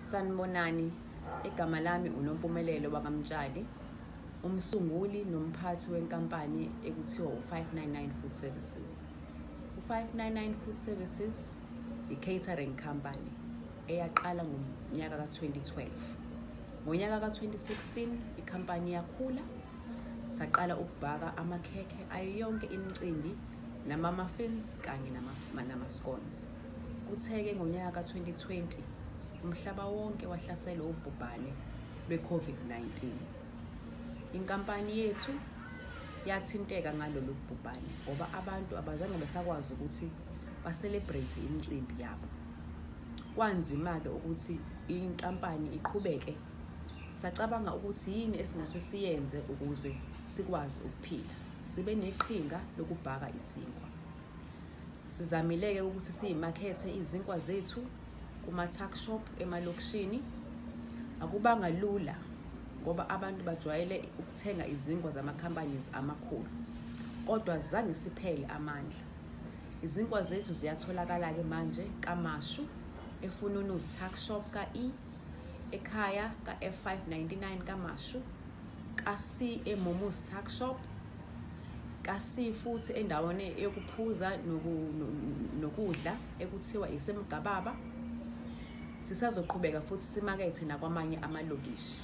Sanibonani, igama lami uNompumelelo wakaMtshali, umsunguli nomphathi wenkampani ekuthiwa u-599 Food Services. U-599 Food Services i-catering company eyaqala ngonyaka ka-2012. Ngonyaka ka-2016 ikhampani yakhula, saqala ukubhaka amakhekhe ayo yonke imicimbi nama-muffins kanye nama-scones. Kuthe-ke ngonyaka ka-2020 umhlaba wonke wahlaselwa ubhubhane lwe-COVID-19. Inkampani yethu yathinteka ngalolu bhubhane ngoba abantu abazange besakwazi ukuthi ba-celebrate imicimbi yabo. Kwanzima-ke ukuthi inkampani iqhubeke. Sacabanga ukuthi yini esingase siyenze ukuze sikwazi ukuphila, sibe neqhinga lokubhaka izinkwa. Sizamile-ke ukuthi siyimakethe izinkwa zethu kuma-tuck shop emalokishini. Akubanga lula ngoba abantu bajwayele ukuthenga izinkwa zama-companies amakhulu, kodwa zange siphele amandla. Izinkwa zethu ziyatholakala-ke manje kaMashu, eFununu's tuck shop ka-E, ekhaya ka-F599 kaMashu, ka-C eMumu's tuck shop, ka-C futhi endaweni yokuphuza nokudla ekuthiwa iseMgababa. Sisazoqhubeka futhi simakethe nakwamanye amalokishi.